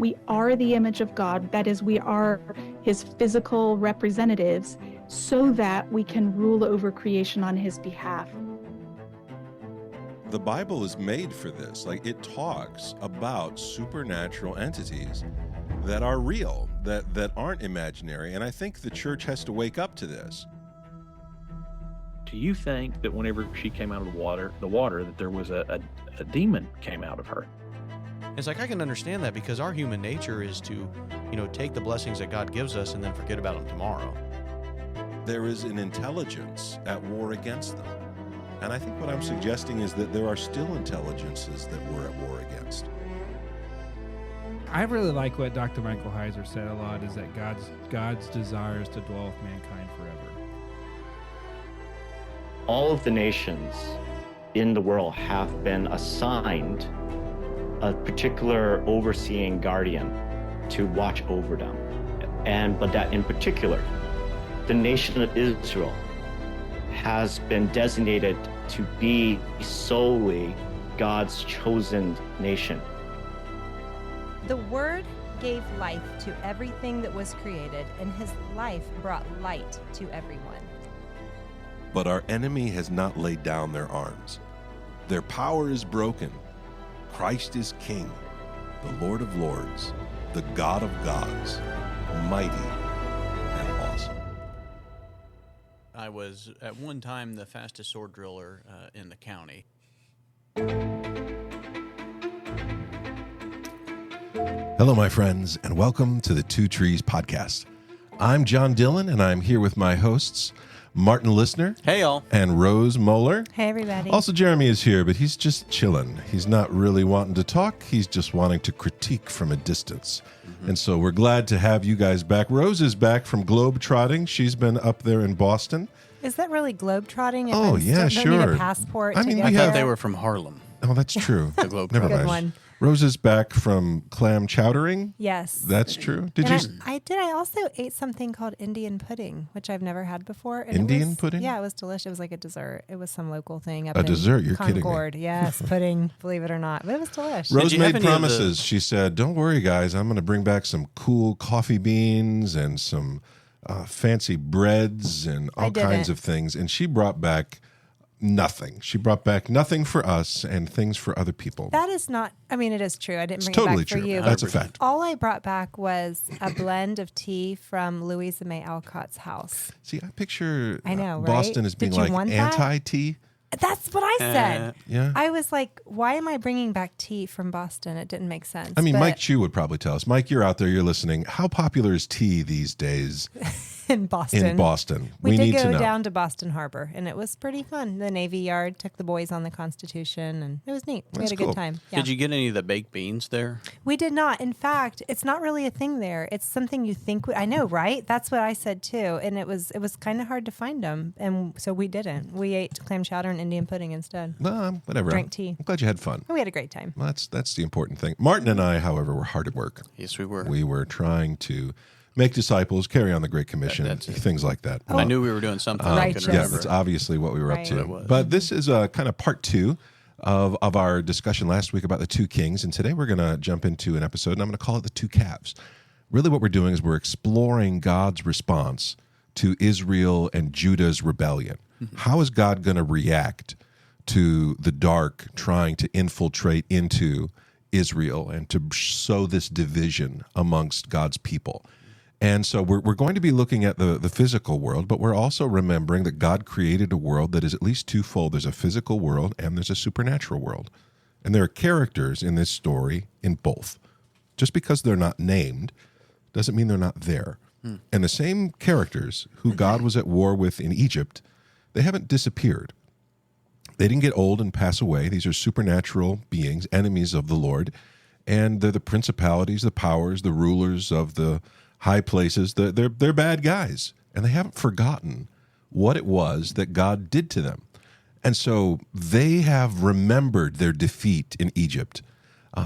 We are the image of God. That is, we are his physical representatives so that we can rule over creation on his behalf. The Bible is made for this. Like, it talks about supernatural entities that are real, that aren't imaginary. And I think the church has to wake up to this. Do you think that whenever she came out of the water, that there was a demon came out of her? It's like, I can understand that, because our human nature is to, take the blessings that God gives us and then forget about them tomorrow. There is an intelligence at war against them. And I think what I'm suggesting is that there are still intelligences that we're at war against. I really like what Dr. Michael Heiser said a lot, is that God's desire is to dwell with mankind forever. All of the nations in the world have been assigned a particular overseeing guardian to watch over them. But that in particular, the nation of Israel has been designated to be solely God's chosen nation. The Word gave life to everything that was created, and his life brought light to everyone. But our enemy has not laid down their arms. Their power is broken. Christ is King, the Lord of Lords, the God of gods, mighty and awesome. I was at one time the fastest sword driller in the county. Hello, my friends, and welcome to the Two Trees podcast. I'm John Dillon, and I'm here with my hosts, Martin Listner. Hey, y'all. And Rose Moeller. Hey, everybody. Also, Jeremy is here, but he's just chilling. He's not really wanting to talk. He's just wanting to critique from a distance. And so we're glad to have you guys back. Rose is back from globe-trotting. She's been up there in Boston. Is that really globe-trotting? Oh, yeah, don't sure. Need a passport I to mean, get we there? have- They were from Harlem. Oh, that's true. The globe Never Good mind. one. Rose is back from clam chowdering. Yes. That's true. Did And you? I also ate something called Indian pudding, which I've never had before. And Indian pudding? Yeah, it was delicious. It was like a dessert. It was some local thing up A in dessert? You're kidding me. Concord. Yes, pudding, believe it or not. But it was delicious. Rose you have made any of promises. She said, don't worry, guys. I'm going to bring back some cool coffee beans and some fancy breads and all kinds of things. And she brought back nothing. She brought back nothing for us and things for other people. That is not, I mean, it is true. I didn't It's bring totally it back true. for you. That's a but fact. All I brought back was a blend of tea from Louisa May Alcott's house. See, I picture I know, right? Boston as being Did you like want that? anti-tea. That's what I said. Yeah. I was like, why am I bringing back tea from Boston? It didn't make sense. I mean, but Mike Chu would probably tell us. Mike, you're out there, you're listening. How popular is tea these days in Boston. in Boston? We did need to go know. down to Boston Harbor, and it was pretty fun. The Navy Yard took the boys on the Constitution, and it was neat. We That's had a cool. good time. Yeah. Did you get any of the baked beans there? We did not. In fact, it's not really a thing there. It's something you think. I know, right? That's what I said too. And it was kind of hard to find them, and so we didn't. We ate clam chowder and Indian pudding instead. Whatever. Drank tea. I'm glad you had fun. And we had a great time. Well, that's the important thing. Martin and I, however, were hard at work. Yes, we were. We were trying to make disciples, carry on the Great Commission, That's it. things like that. I knew we were doing something. I Righteous. couldn't Yeah, remember. that's obviously what we were Right. up to. It was. But this is kind of part two of our discussion last week about the two kings. And today we're going to jump into an episode, and I'm going to call it the Two Calves. Really what we're doing is we're exploring God's response to Israel and Judah's rebellion. How is God going to react to the dark trying to infiltrate into Israel and to sow this division amongst God's people? And so we're going to be looking at the physical world, but we're also remembering that God created a world that is at least twofold. There's a physical world and there's a supernatural world. And there are characters in this story in both. Just because they're not named doesn't mean they're not there. And the same characters who God was at war with in Egypt, they haven't disappeared. They didn't get old and pass away. These are supernatural beings, enemies of the Lord. And they're the principalities, the powers, the rulers of the high places. They're bad guys. And they haven't forgotten what it was that God did to them. And so they have remembered their defeat in Egypt.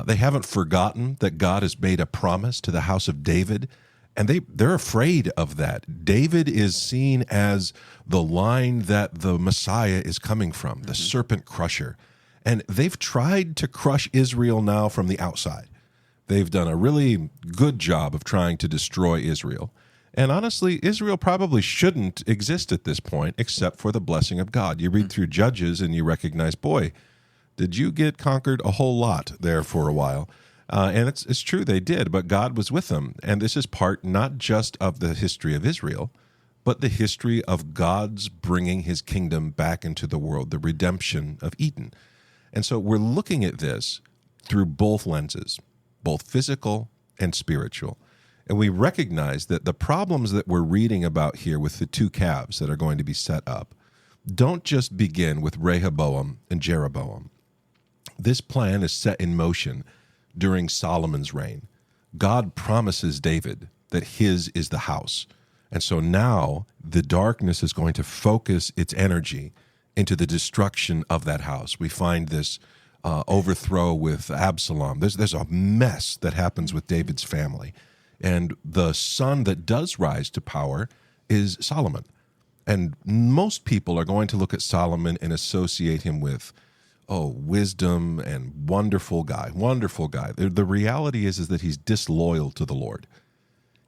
They haven't forgotten that God has made a promise to the house of David. And they're afraid of that. David is seen as the line that the Messiah is coming from, the serpent crusher. And they've tried to crush Israel now from the outside. They've done a really good job of trying to destroy Israel. And honestly, Israel probably shouldn't exist at this point except for the blessing of God. You read through Judges and you recognize, boy, did you get conquered a whole lot there for a while. And it's true, they did, but God was with them. And this is part not just of the history of Israel, but the history of God's bringing his kingdom back into the world, the redemption of Eden. And so we're looking at this through both lenses, both physical and spiritual. And we recognize that the problems that we're reading about here with the two calves that are going to be set up don't just begin with Rehoboam and Jeroboam. This plan is set in motion during Solomon's reign. God promises David that his is the house. And so now the darkness is going to focus its energy into the destruction of that house. We find this overthrow with Absalom. There's a mess that happens with David's family. And the son that does rise to power is Solomon. And most people are going to look at Solomon and associate him with, wisdom and wonderful guy. The reality is that he's disloyal to the Lord.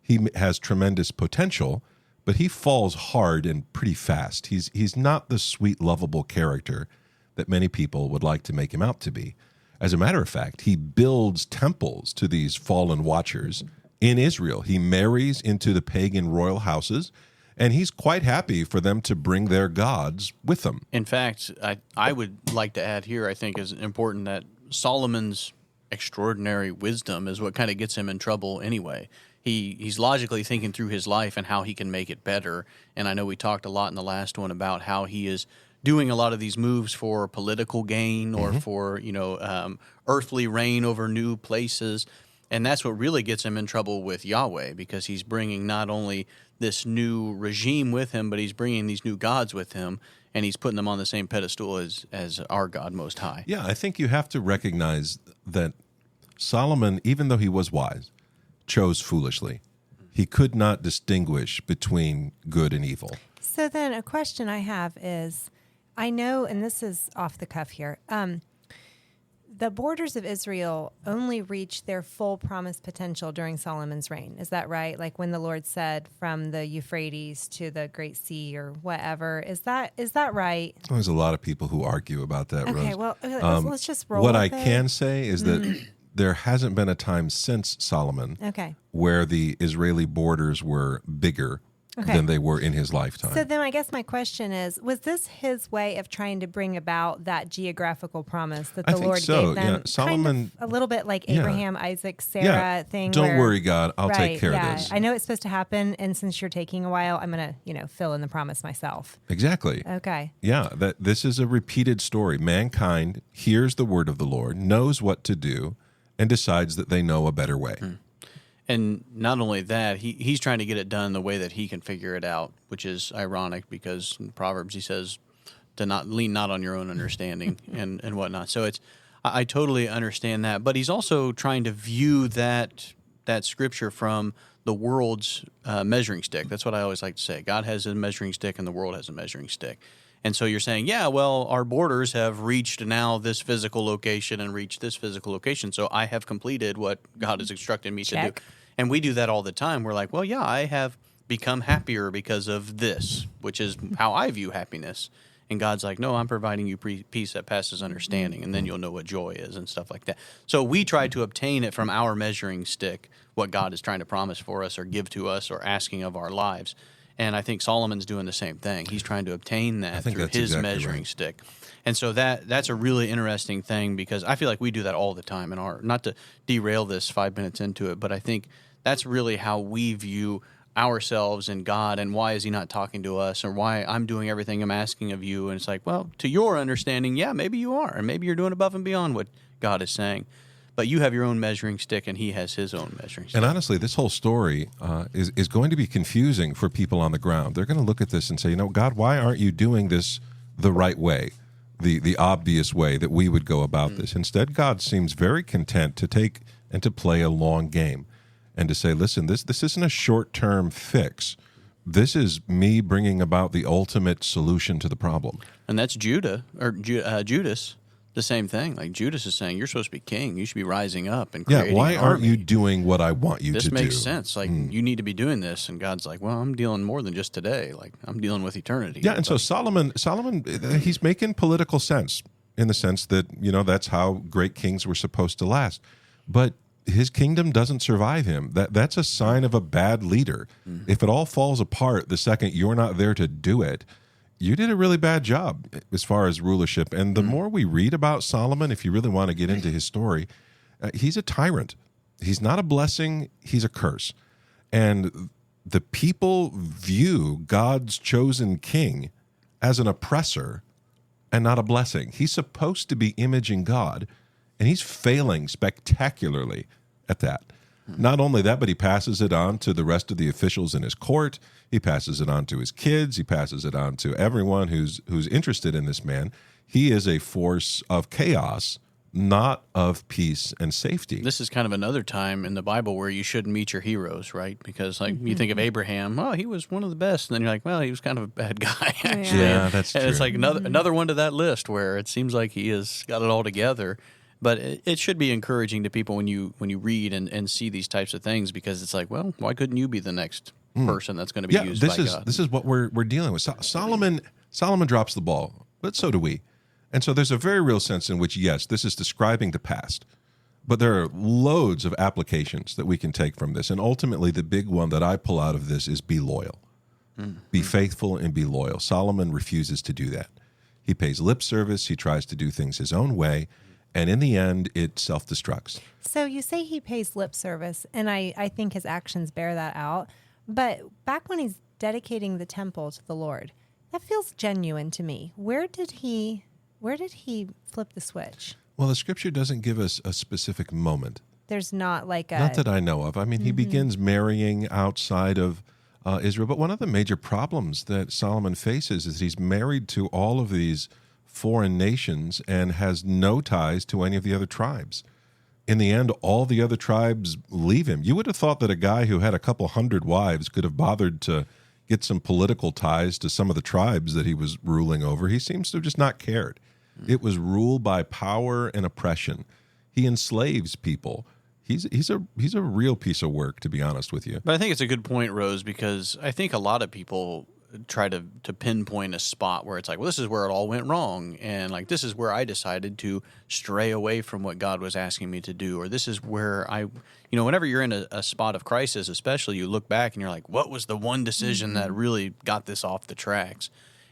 He has tremendous potential, but he falls hard and pretty fast. He's not the sweet, lovable character that many people would like to make him out to be. As a matter of fact, he builds temples to these fallen watchers in Israel. He marries into the pagan royal houses, and he's quite happy for them to bring their gods with them. In fact, I would like to add here, I think is important that Solomon's extraordinary wisdom is what kind of gets him in trouble anyway. He's logically thinking through his life and how he can make it better. And I know we talked a lot in the last one about how he is doing a lot of these moves for political gain or for, earthly reign over new places. And that's what really gets him in trouble with Yahweh, because he's bringing not only this new regime with him, but he's bringing these new gods with him, and he's putting them on the same pedestal as our God Most High. Yeah, I think you have to recognize that Solomon, even though he was wise, chose foolishly. He could not distinguish between good and evil. So then a question I have is, I know, and this is off the cuff here, the borders of Israel only reached their full promised potential during Solomon's reign. Is that right? Like when the Lord said from the Euphrates to the Great Sea or whatever. Is that right? There's a lot of people who argue about that, Okay, Rose. well, let's just roll What with I it. can say is that there hasn't been a time since Solomon where the Israeli borders were bigger than they were in his lifetime. So then I guess my question is, was this his way of trying to bring about that geographical promise that the Lord gave them? Yeah. Solomon, kind of a little bit like Abraham, Isaac, Sarah thing. Don't worry, God, I'll take care of this. I know it's supposed to happen, and since you're taking a while, I'm going to, fill in the promise myself. Exactly. Okay. Yeah, this is a repeated story. Mankind hears the word of the Lord, knows what to do, and decides that they know a better way. And not only that, he's trying to get it done the way that he can figure it out, which is ironic because in Proverbs he says to not lean not on your own understanding and whatnot. So I totally understand that. But he's also trying to view that scripture from the world's measuring stick. That's what I always like to say. God has a measuring stick and the world has a measuring stick. And so you're saying, our borders have reached now this physical location and reached this physical location. So I have completed what God has instructed me to do. And we do that all the time. We're like, I have become happier because of this, which is how I view happiness. And God's like, no, I'm providing you peace that passes understanding, and then you'll know what joy is and stuff like that. So we try to obtain it from our measuring stick, what God is trying to promise for us or give to us or asking of our lives. And I think Solomon's doing the same thing. He's trying to obtain that through his measuring stick. And so that's a really interesting thing because I feel like we do that all the time in our, not to derail this 5 minutes into it, but I think that's really how we view ourselves and God and why is he not talking to us or why I'm doing everything I'm asking of you. And it's like, well, to your understanding, maybe you are. And maybe you're doing above and beyond what God is saying. But you have your own measuring stick, and he has his own measuring stick. And honestly, this whole story is going to be confusing for people on the ground. They're going to look at this and say, God, why aren't you doing this the right way, the obvious way that we would go about this? Instead, God seems very content to take and to play a long game and to say, listen, this isn't a short-term fix. This is me bringing about the ultimate solution to the problem. And that's Judas, the same thing. Like Judas is saying, you're supposed to be king. You should be rising up and Yeah, creating why an aren't army. you doing what I want you to do? This makes sense. Like, you need to be doing this. And God's like, well, I'm dealing more than just today. Like, I'm dealing with eternity. Yeah, and so Solomon, he's making political sense in the sense that, that's how great kings were supposed to last. But his kingdom doesn't survive him. That's a sign of a bad leader. Mm-hmm. If it all falls apart the second you're not there to do it, you did a really bad job as far as rulership. And the more we read about Solomon, if you really want to get into his story, he's a tyrant. He's not a blessing, he's a curse. And the people view God's chosen king as an oppressor and not a blessing. He's supposed to be imaging God, and he's failing spectacularly at that. Not only that, but he passes it on to the rest of the officials in his court. He passes it on to his kids. He passes it on to everyone who's interested in this man. He is a force of chaos, not of peace and safety. This is kind of another time in the Bible where you shouldn't meet your heroes, right? Because you think of Abraham, he was one of the best. And then you're like, well, he was kind of a bad guy, actually. Yeah, that's true. And it's like another one to that list where it seems like he has got it all together. But it should be encouraging to people when you read and see these types of things, because it's like, well, why couldn't you be the next person that's going to be used by God? This is what we're dealing with. Solomon drops the ball, but so do we. And so there's a very real sense in which, yes, this is describing the past, but there are loads of applications that we can take from this. And ultimately, the big one that I pull out of this is be loyal. Be faithful and be loyal. Solomon refuses to do that. He pays lip service. He tries to do things his own way. And in the end, it self-destructs. So you say he pays lip service, and I think his actions bear that out. But back when he's dedicating the temple to the Lord, that feels genuine to me. Where did he flip the switch? Well, the scripture doesn't give us a specific moment. There's not like a... Not that I know of. I mean, he begins marrying outside of Israel. But one of the major problems that Solomon faces is he's married to all of these foreign nations and has no ties to any of the other tribes. In the end, all the other tribes leave him. You would have thought that a guy who had a couple hundred wives could have bothered to get some political ties to some of the tribes that he was ruling over. He seems to have just not cared. It was rule by power and oppression. He enslaves people. He's a real piece of work, to be honest with you. But I think it's a good point, Rose, because I think a lot of people try to pinpoint a spot where it's like, well, this is where it all went wrong, and like this is where I decided to stray away from what God was asking me to do, or this is where whenever you're in a spot of crisis, especially, you look back and you're like, what was the one decision that really got this off the tracks?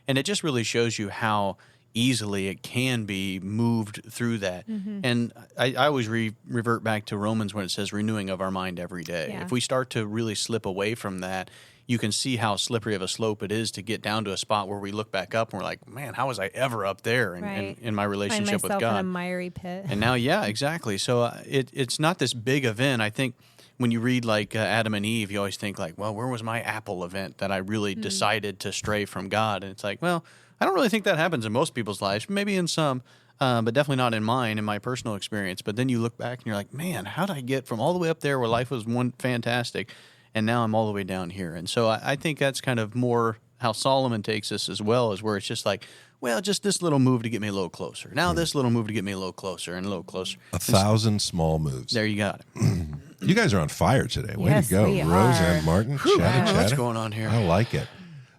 And it just really shows you how easily it can be moved through that. And I always revert back to Romans when it says renewing of our mind every day. Yeah. If we start to really slip away from that, you can see how slippery of a slope it is to get down to a spot where we look back up and we're like, man, how was I ever up there in my relationship with God? Find myself in a miry pit. And now, yeah, exactly. So it's not this big event. I think when you read like Adam and Eve, you always think like, well, where was my apple event that I really decided to stray from God? And it's like, well, I don't really think that happens in most people's lives, maybe in some, but definitely not in mine, in my personal experience. But then you look back and you're like, man, how did I get from all the way up there where life was fantastic, and now I'm all the way down here? And so I think that's kind of more how Solomon takes this as well, is where it's just like, well, just this little move to get me a little closer. Now this little move to get me a little closer and a little closer. 1,000 small moves. There you got it. You guys are on fire today. Way Yes, to go. we Rose are. and Martin. Chatter. What's going on here? I like it.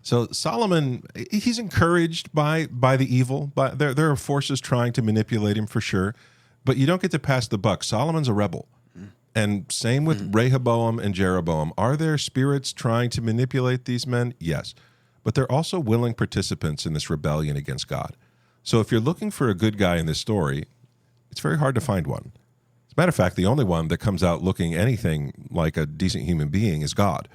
So Solomon, he's encouraged by the evil. But there are forces trying to manipulate him for sure. But you don't get to pass the buck. Solomon's a rebel. And same with Rehoboam and Jeroboam. Are there spirits trying to manipulate these men? Yes. But they're also willing participants in this rebellion against God. So if you're looking for a good guy in this story, it's very hard to find one. As a matter of fact, the only one that comes out looking anything like a decent human being is God.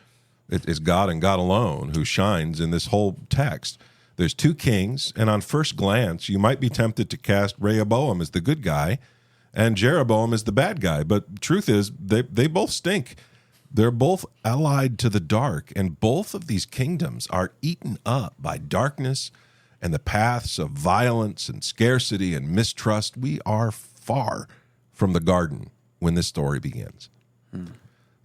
It's God and God alone who shines in this whole text. There's two kings, and on first glance, you might be tempted to cast Rehoboam as the good guy and Jeroboam as the bad guy. But truth is, they both stink. They're both allied to the dark, and both of these kingdoms are eaten up by darkness and the paths of violence and scarcity and mistrust. We are far from the garden when this story begins.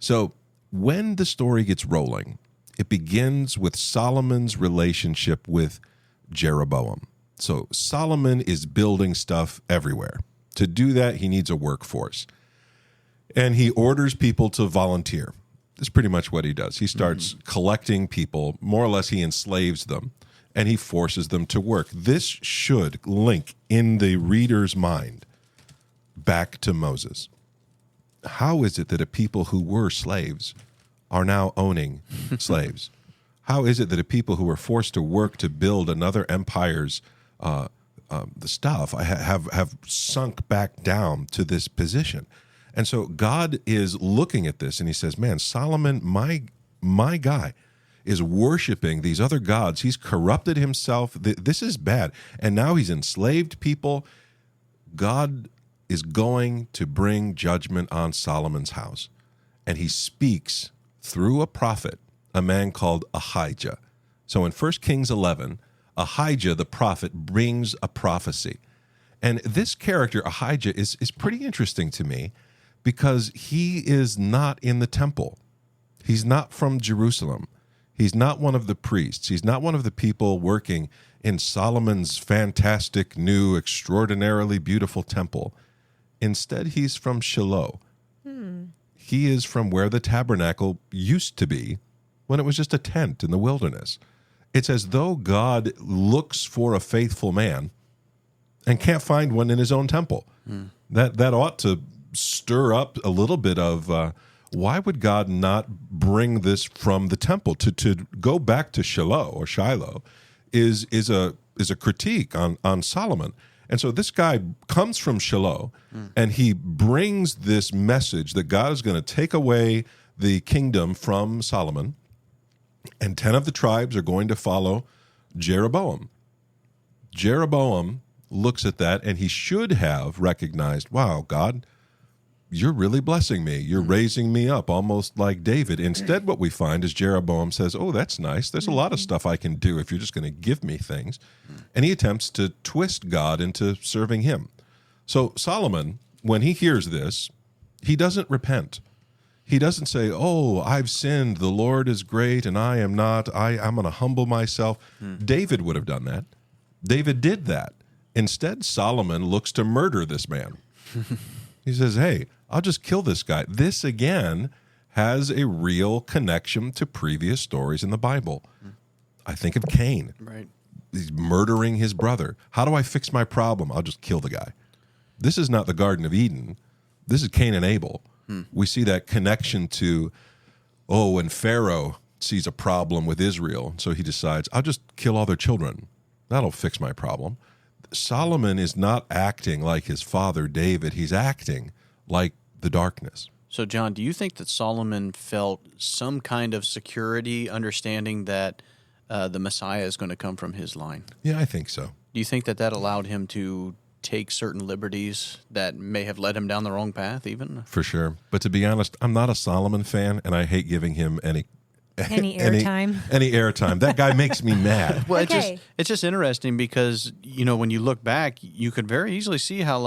So when the story gets rolling, it begins with Solomon's relationship with Jeroboam. So Solomon is building stuff everywhere. To do that, he needs a workforce. And he orders people to volunteer. That's pretty much what he does. He starts collecting people. More or less, he enslaves them, and he forces them to work. This should link in the reader's mind back to Moses. How is it that a people who were slaves are now owning slaves? How is it that a people who were forced to work to build another empire's the stuff have sunk back down to this position? And so God is looking at this and he says, man, Solomon, my guy, is worshiping these other gods. He's corrupted himself. This is bad. And now he's enslaved people. God is going to bring judgment on Solomon's house. And he speaks through a prophet, a man called Ahijah. So in 1 Kings 11, Ahijah, the prophet, brings a prophecy. And this character, Ahijah, is pretty interesting to me because he is not in the temple. He's not from Jerusalem. He's not one of the priests. He's not one of the people working in Solomon's fantastic, new, extraordinarily beautiful temple. Instead, he's from Shiloh. He is from where the tabernacle used to be when it was just a tent in the wilderness. It's as though God looks for a faithful man and can't find one in his own temple. That ought to stir up a little bit of why would God not bring this from the temple? To go back to Shiloh is a critique on Solomon. And so this guy comes from Shiloh and he brings this message that God is going to take away the kingdom from Solomon, and 10 of the tribes are going to follow Jeroboam. Jeroboam looks at that and he should have recognized, wow, God, you're really blessing me. You're raising me up almost like David. Instead, what we find is Jeroboam says, oh, that's nice. There's a lot of stuff I can do if you're just going to give me things. And he attempts to twist God into serving him. So Solomon, when he hears this, he doesn't repent. He doesn't say, oh, I've sinned. The Lord is great and I am not. I'm going to humble myself. David would have done that. David did that. Instead, Solomon looks to murder this man. He says, hey, I'll just kill this guy. This, again, has a real connection to previous stories in the Bible. I think of Cain. Right. He's murdering his brother. How do I fix my problem? I'll just kill the guy. This is not the Garden of Eden. This is Cain and Abel. We see that connection to, when Pharaoh sees a problem with Israel, so he decides, I'll just kill all their children. That'll fix my problem. Solomon is not acting like his father David. He's acting like the darkness. So, John, do you think that Solomon felt some kind of security, understanding that the Messiah is going to come from his line? Yeah, I think so. Do you think that allowed him to take certain liberties that may have led him down the wrong path even? For sure. But to be honest, I'm not a Solomon fan, and I hate giving him any airtime. Any airtime. That guy makes me mad. Well, Okay. it's just interesting because, when you look back, you could very easily see how,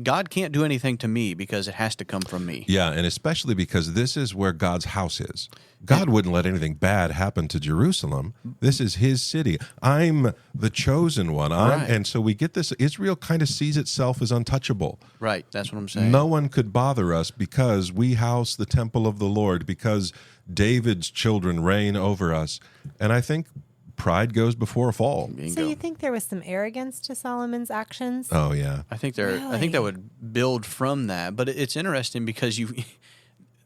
God can't do anything to me because it has to come from me. Yeah, and especially because this is where God's house is. God wouldn't let anything bad happen to Jerusalem. This is his city. I'm the chosen one. Right. And so we get this. Israel kind of sees itself as untouchable. Right, that's what I'm saying. No one could bother us because we house the temple of the Lord, because David's children reign over us. And I think pride goes before a fall. Bingo. So you think there was some arrogance to Solomon's actions? Oh, yeah. I think that would build from that, but it's interesting because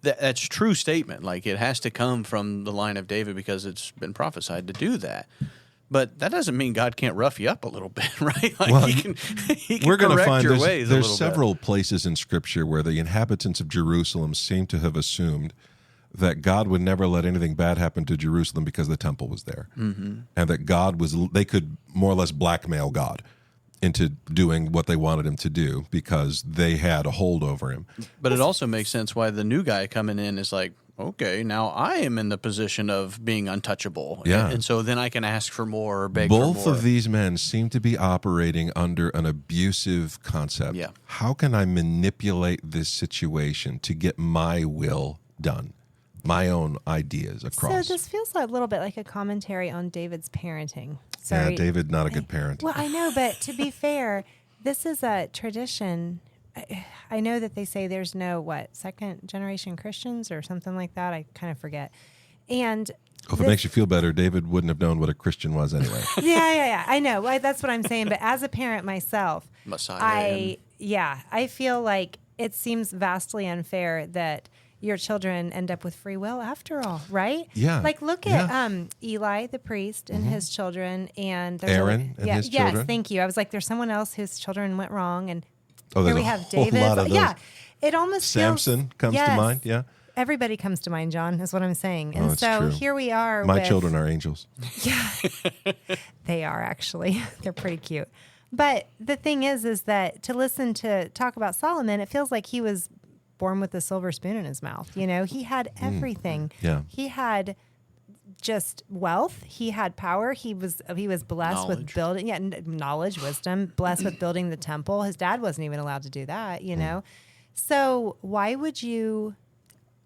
that's a true statement. Like, it has to come from the line of David because it's been prophesied to do that. But that doesn't mean God can't rough you up a little bit, right? Like, Well, he can We're going to correct find your ways a there's little several places in Scripture where the inhabitants of Jerusalem seem to have assumed that God would never let anything bad happen to Jerusalem because the temple was there. Mm-hmm. And that they could more or less blackmail God into doing what they wanted him to do because they had a hold over him. But it also makes sense why the new guy coming in is like, okay, now I am in the position of being untouchable. Yeah. And so then I can ask for more or beg for more. Both of these men seem to be operating under an abusive concept. Yeah. How can I manipulate this situation to get my will done? My own ideas across. So this feels a little bit like a commentary on David's parenting. Sorry. Yeah, David, not a good parent. Well, I know, but to be fair, this is a tradition. I know that they say there's no, second generation Christians or something like that. I kind of forget. And If it makes you feel better, David wouldn't have known what a Christian was anyway. yeah. I know. Well, that's what I'm saying. But as a parent myself, Messiah. I feel like it seems vastly unfair that your children end up with free will after all, right? Yeah. Like look at Eli the priest and his children, and there's Aaron and his children. Yes, thank you. I was like, there's someone else whose children went wrong, and Oh, here there's we a have whole David. lot of those. Yeah, it almost Samson feels, comes to yes. mind. Yeah. Everybody comes to mind, John, is what I'm saying. And it's so true. here we are. My with, children are angels. Yeah, they are actually. They're pretty cute. But the thing is that to listen to talk about Solomon, it feels like he was born with a silver spoon in his mouth. You know, he had everything. Yeah. He had just wealth. He had power. He was blessed with building, knowledge, wisdom, blessed with building the temple. His dad wasn't even allowed to do that, you know. So why would you,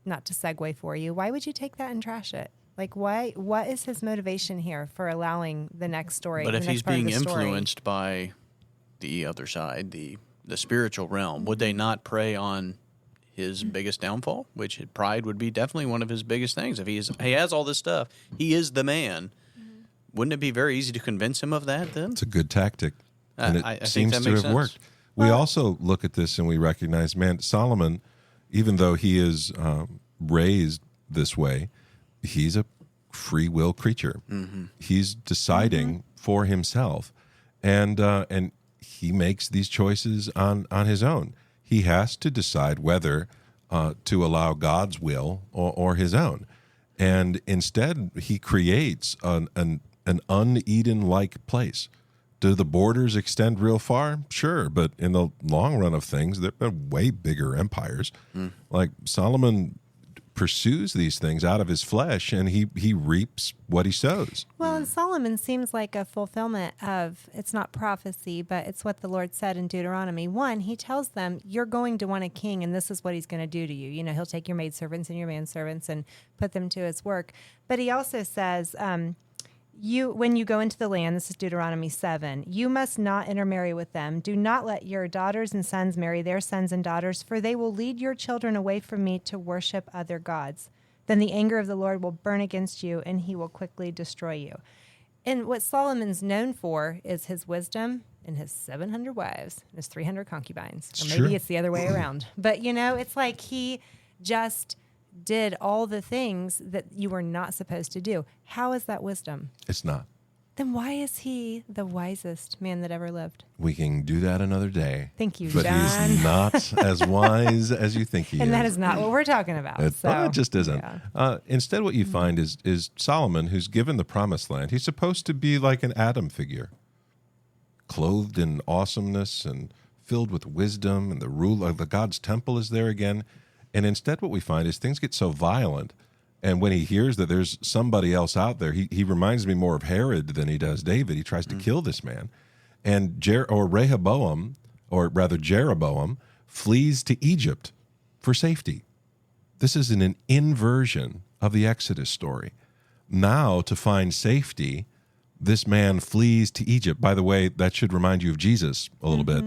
not to segue for you, why would you take that and trash it? Like, why? What is his motivation here for allowing the next story? But the if next he's part of being the story? influenced by the other side, the spiritual realm, would they not prey on his biggest downfall? Which pride would be definitely one of his biggest things. If he has all this stuff, he is the man. Wouldn't it be very easy to convince him of that then? It's a good tactic, and I it think seems that to makes have sense. worked. We also look at this and we recognize, man, Solomon, even though he is raised this way, he's a free will creature. He's deciding for himself, and he makes these choices on his own. He has to decide whether to allow God's will or his own, and instead he creates an un-Eden-like place. Do the borders extend real far? Sure, but in the long run of things, there have been way bigger empires. Like Solomon pursues these things out of his flesh, and he reaps what he sows. Well, and Solomon seems like a fulfillment of, it's not prophecy, but it's what the Lord said in Deuteronomy 1. He tells them, you're going to want a king, and this is what he's going to do to you. You know, he'll take your maidservants and your manservants and put them to his work. But he also says, when you go into the land, this is Deuteronomy 7, you must not intermarry with them. Do not let your daughters and sons marry their sons and daughters, for they will lead your children away from me to worship other gods. Then the anger of the Lord will burn against you, and he will quickly destroy you. And what Solomon's known for is his wisdom and his 700 wives and his 300 concubines. Or maybe it's the other way around. But, you know, it's like he just did all the things that you were not supposed to do. How is that wisdom? It's not. Then why is he the wisest man that ever lived? We can do that another day. Thank you, but John. he's not as wise as you think he is. And that is not what we're talking about. It just isn't. Yeah. Instead, what you find is Solomon, who's given the promised land. He's supposed to be like an Adam figure, clothed in awesomeness and filled with wisdom, and the rule of the God's temple is there again. And instead, what we find is things get so violent. And when he hears that there's somebody else out there, he reminds me more of Herod than he does David. He tries to kill this man. And Jeroboam flees to Egypt for safety. This is an inversion of the Exodus story. Now, to find safety, this man flees to Egypt. By the way, that should remind you of Jesus a little bit,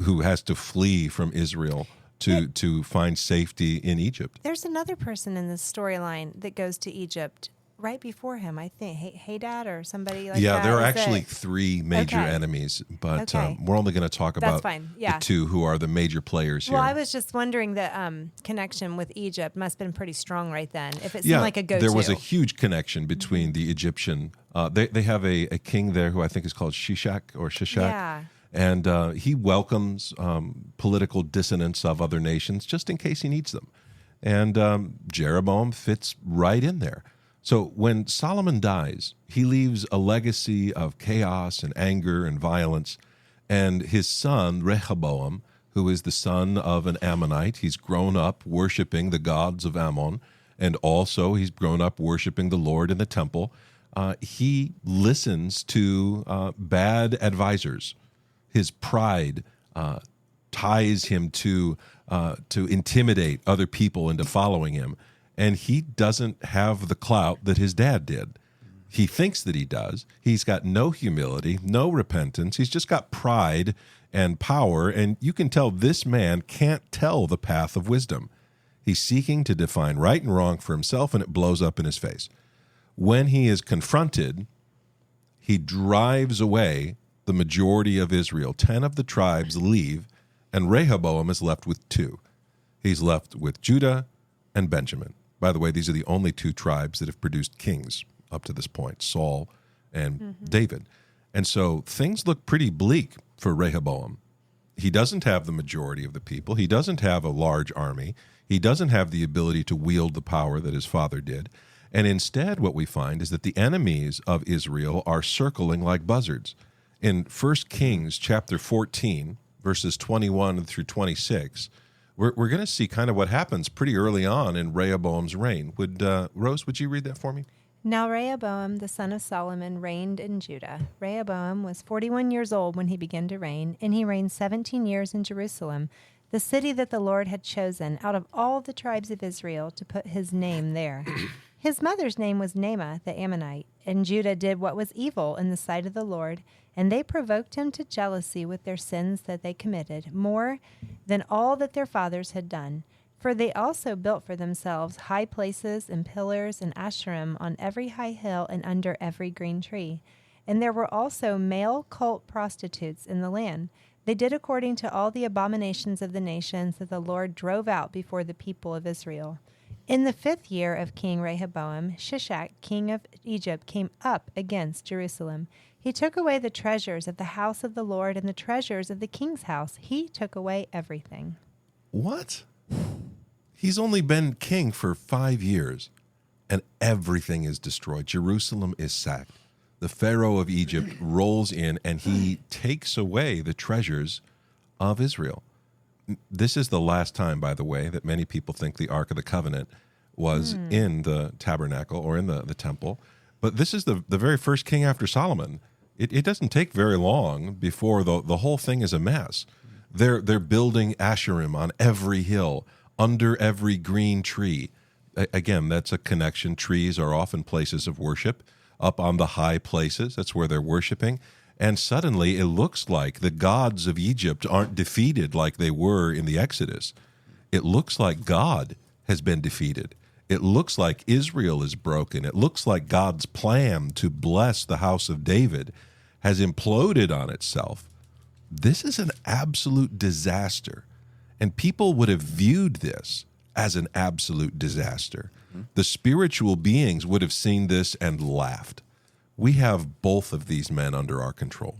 who has to flee from Israel to find safety in Egypt. There's another person in this storyline that goes to Egypt right before him, I think. Hadad or somebody like that. Yeah, there are Is actually it? three major Okay. enemies, but Okay. we're only going to talk That's about fine. Yeah. the two who are the major players here. Well, I was just wondering the connection with Egypt must have been pretty strong right then. If it seemed like a go-to. There was a huge connection between the Egyptian. They have a king there who I think is called Shishak. Yeah. And he welcomes political dissonance of other nations just in case he needs them. And Jeroboam fits right in there. So when Solomon dies, he leaves a legacy of chaos and anger and violence. And his son, Rehoboam, who is the son of an Ammonite, he's grown up worshiping the gods of Ammon, and also he's grown up worshiping the Lord in the temple. He listens to bad advisors. His pride ties him to intimidate other people into following him, and he doesn't have the clout that his dad did. He thinks that he does. He's got no humility, no repentance. He's just got pride and power, and you can tell this man can't tell the path of wisdom. He's seeking to define right and wrong for himself, and it blows up in his face. When he is confronted, he drives away the majority of Israel. 10 of the tribes leave, and Rehoboam is left with 2. He's left with Judah and Benjamin. By the way, these are the only 2 tribes that have produced kings up to this point, Saul and David. And so things look pretty bleak for Rehoboam. He doesn't have the majority of the people. He doesn't have a large army. He doesn't have the ability to wield the power that his father did. And instead, what we find is that the enemies of Israel are circling like buzzards. In 1 Kings chapter 14, verses 21 through 26, we're going to see kind of what happens pretty early on in Rehoboam's reign. Rose, would you read that for me? Now Rehoboam, the son of Solomon, reigned in Judah. Rehoboam was 41 years old when he began to reign, and he reigned 17 years in Jerusalem, the city that the Lord had chosen out of all the tribes of Israel to put his name there. His mother's name was Naamah the Ammonite, and Judah did what was evil in the sight of the Lord, and they provoked him to jealousy with their sins that they committed, more than all that their fathers had done. For they also built for themselves high places and pillars and Asherim on every high hill and under every green tree. And there were also male cult prostitutes in the land. They did according to all the abominations of the nations that the Lord drove out before the people of Israel. In the 5th year of King Rehoboam, Shishak, king of Egypt, came up against Jerusalem. He took away the treasures of the house of the Lord and the treasures of the king's house. He took away everything. What? He's only been king for 5 years, and everything is destroyed. Jerusalem is sacked. The Pharaoh of Egypt rolls in, and he takes away the treasures of Israel. This is the last time, by the way, that many people think the Ark of the Covenant was in the tabernacle or in the temple. But this is the very first king after Solomon. It doesn't take very long before the whole thing is a mess. They're building Asherim on every hill, under every green tree. Again, that's a connection. Trees are often places of worship. Up on the high places, that's where they're worshiping. And suddenly it looks like the gods of Egypt aren't defeated like they were in the Exodus. It looks like God has been defeated. It looks like Israel is broken. It looks like God's plan to bless the house of David has imploded on itself. This is an absolute disaster. And people would have viewed this as an absolute disaster. The spiritual beings would have seen this and laughed. We have both of these men under our control.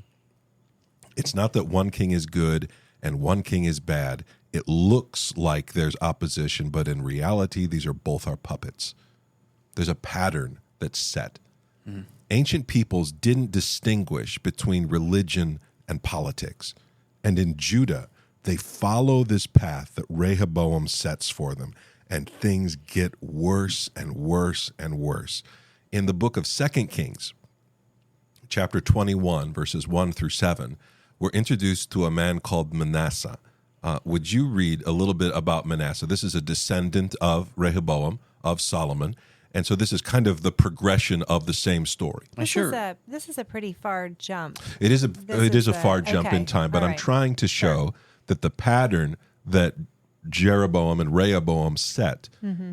It's not that one king is good and one king is bad. It looks like there's opposition, but in reality, these are both our puppets. There's a pattern that's set. Ancient peoples didn't distinguish between religion and politics. And in Judah, they follow this path that Rehoboam sets for them, and things get worse and worse and worse. In the book of 2 Kings, chapter 21, verses 1 through 7, we're introduced to a man called Manasseh. Would you read a little bit about Manasseh? This is a descendant of Rehoboam, of Solomon, and so this is kind of the progression of the same story. This is a pretty far jump. It is a far jump in time, but I'm trying to show that the pattern that Jeroboam and Rehoboam set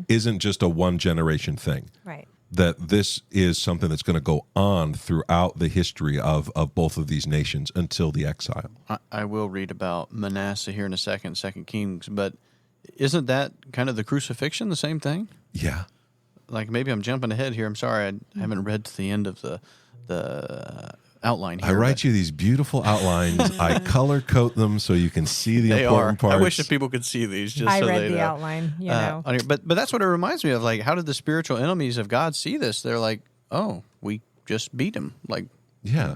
isn't just a one-generation thing. Right. That this is something that's going to go on throughout the history of both of these nations until the exile. I will read about Manasseh here in a second, 2 Kings, but isn't that kind of the crucifixion, the same thing? Yeah. Like, maybe I'm jumping ahead here. I'm sorry, I haven't read to the end of the outline here. I write you these beautiful outlines. I color code them so you can see the important parts. I wish that people could see these. Just I so read they the know. outline, you know. But that's what it reminds me of. Like, how did the spiritual enemies of God see this? They're like, oh, we just beat him. Like,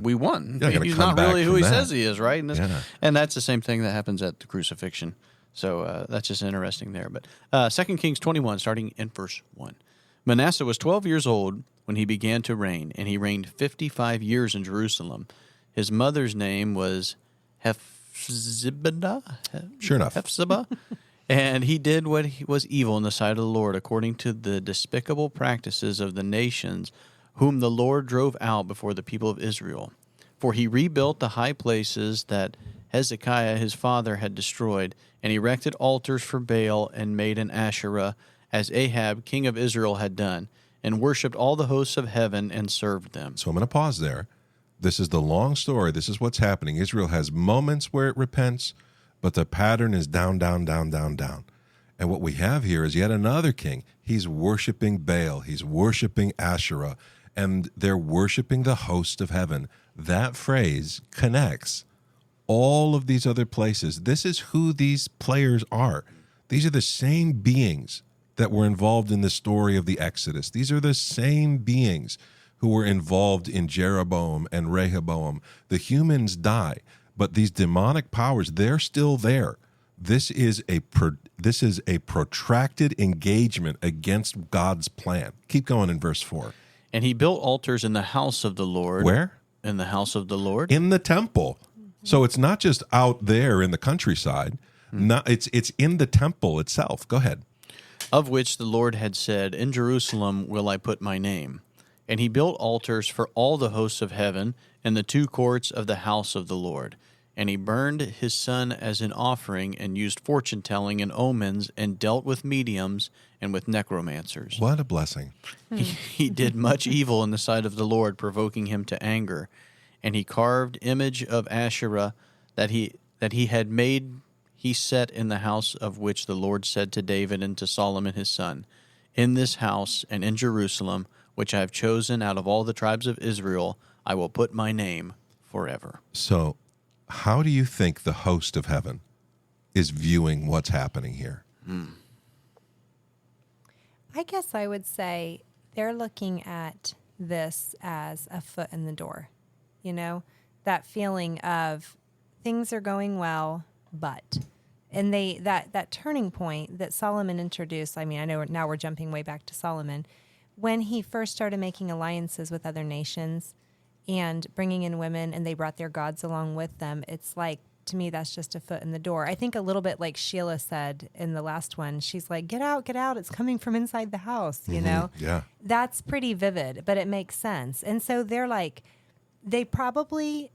we won. Yeah, he's not really who he says he is, right? And that's the same thing that happens at the crucifixion. So that's just interesting there. But 2 Kings 21, starting in verse 1. Manasseh was 12 years old when he began to reign, and he reigned 55 years in Jerusalem. His mother's name was Hephzibah. Sure enough. Hephzibah. And he did what was evil in the sight of the Lord, according to the despicable practices of the nations whom the Lord drove out before the people of Israel. For he rebuilt the high places that Hezekiah his father had destroyed, and erected altars for Baal, and made an Asherah, as Ahab king of Israel had done, and worshipped all the hosts of heaven, and served them. So I'm going to pause there. This is the long story. This is what's happening. Israel has moments where it repents, but the pattern is down, down, down, down, down. And what we have here is yet another king. He's worshiping Baal. He's worshiping Asherah. And they're worshiping the host of heaven. That phrase connects all of these other places. This is who these players are. These are the same beings that were involved in the story of the Exodus. These are the same beings who were involved in Jeroboam and Rehoboam. The humans die, but these demonic powers, they're still there. This is a protracted engagement against God's plan. Keep going in verse 4. And he built altars in the house of the Lord. Where? In the house of the Lord. In the temple. So it's not just out there in the countryside. It's in the temple itself. Go ahead. Of which the Lord had said, in Jerusalem will I put my name. And he built altars for all the hosts of heaven in the two courts of the house of the Lord. And he burned his son as an offering, and used fortune-telling and omens, and dealt with mediums and with necromancers. What a blessing. He did much evil in the sight of the Lord, provoking him to anger. And he carved image of Asherah that he had made, he set in the house, of which the Lord said to David and to Solomon his son, in this house and in Jerusalem, which I have chosen out of all the tribes of Israel, I will put my name forever. So how do you think the host of heaven is viewing what's happening here? I guess I would say they're looking at this as a foot in the door. You know, that feeling of things are going well, but, and that turning point that Solomon introduced. I mean, I know now we're jumping way back to Solomon. When he first started making alliances with other nations and bringing in women, and they brought their gods along with them, it's like, to me, that's just a foot in the door. I think a little bit like Sheila said in the last one. She's like, get out, it's coming from inside the house, you know? Yeah. That's pretty vivid, but it makes sense. And so they're like, they probably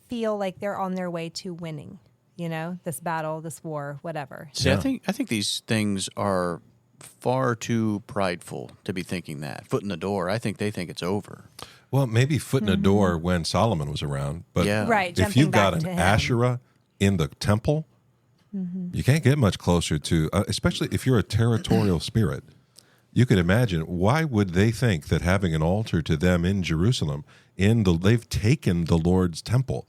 feel like they're on their way to winning, you know, this battle, this war, whatever. See, Yeah. I think these things are far too prideful to be thinking that. Foot in the door, I think they think it's over. Well, maybe foot in a door when Solomon was around, but Yeah. Right, if jumping you've got back an to him. Asherah in the temple, you can't get much closer to, especially if you're a territorial spirit. You could imagine, why would they think that having an altar to them in Jerusalem, they've taken the Lord's temple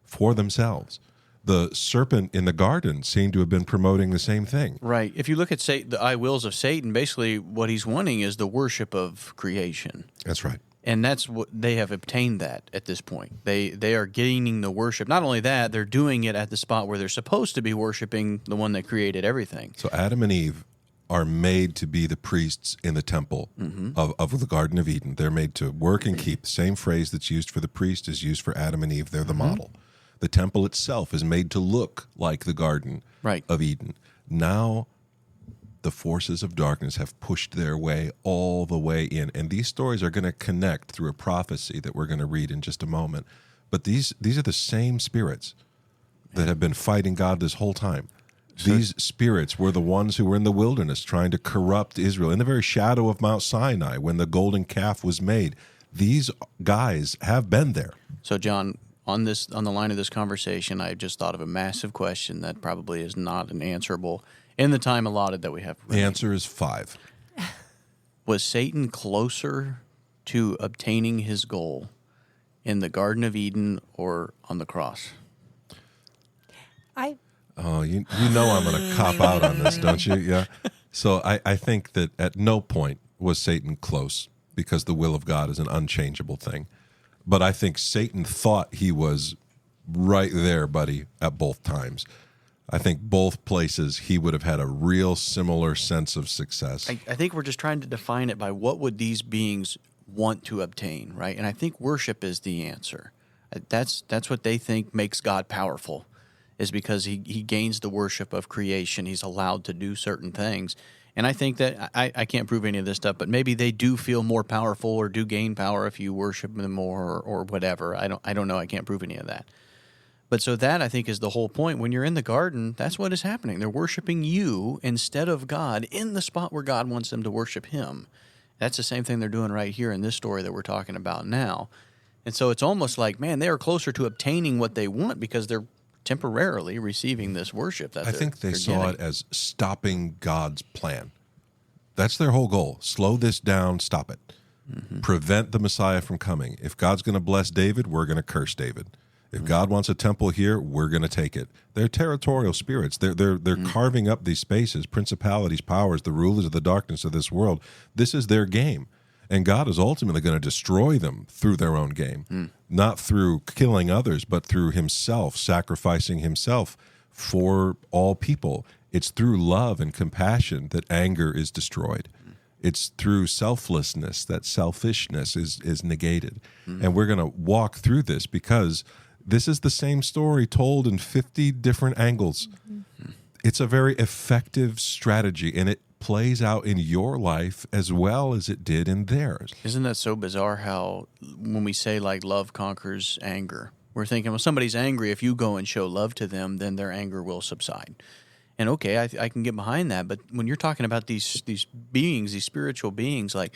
for themselves. The serpent in the garden seemed to have been promoting the same thing. Right. If you look at the I wills of Satan, basically what he's wanting is the worship of creation. That's right. And that's what they have obtained that at this point. They are gaining the worship. Not only that, they're doing it at the spot where they're supposed to be worshiping the one that created everything. So Adam and Eve are made to be the priests in the temple of the Garden of Eden. They're made to work and keep. The same phrase that's used for the priest is used for Adam and Eve. They're the model. The temple itself is made to look like the Garden of Eden. Now the forces of darkness have pushed their way all the way in. And these stories are going to connect through a prophecy that we're going to read in just a moment. But these are the same spirits that have been fighting God this whole time. These spirits were the ones who were in the wilderness trying to corrupt Israel in the very shadow of Mount Sinai when the golden calf was made. These guys have been there. So, John, on the line of this conversation, I just thought of a massive question that probably is not an answerable in the time allotted that we have. The answer is 5. Was Satan closer to obtaining his goal in the Garden of Eden or on the cross? Oh, you know I'm going to cop out on this, don't you? Yeah. So I think that at no point was Satan close, because the will of God is an unchangeable thing. But I think Satan thought he was right there, buddy, at both times. I think both places he would have had a real similar sense of success. I think we're just trying to define it by what would these beings want to obtain, right? And I think worship is the answer. That's what they think makes God powerful, is because he gains the worship of creation. He's allowed to do certain things. And I think that I can't prove any of this stuff, but maybe they do feel more powerful or do gain power if you worship them more or whatever. I don't know. I can't prove any of that. But so that, I think, is the whole point. When you're in the garden, that's what is happening. They're worshiping you instead of God in the spot where God wants them to worship him. That's the same thing they're doing right here in this story that we're talking about now. And so it's almost like, man, they are closer to obtaining what they want because they're temporarily receiving this worship. I think they saw it as stopping God's plan. That's their whole goal. Slow this down, stop it. Mm-hmm. Prevent the Messiah from coming. If God's going to bless David, we're going to curse David. If God wants a temple here, we're going to take it. They're territorial spirits. They're carving up these spaces, principalities, powers, the rulers of the darkness of this world. This is their game. And God is ultimately going to destroy them through their own game, not through killing others, but through himself, sacrificing himself for all people. It's through love and compassion that anger is destroyed. It's through selflessness that selfishness is negated. And we're going to walk through this because this is the same story told in 50 different angles. It's a very effective strategy, and it plays out in your life as well as it did in theirs. Isn't that so bizarre how when we say like love conquers anger, we're thinking, well, somebody's angry. If you go and show love to them, then their anger will subside. And okay, I can get behind that. But when you're talking about these beings, these spiritual beings, like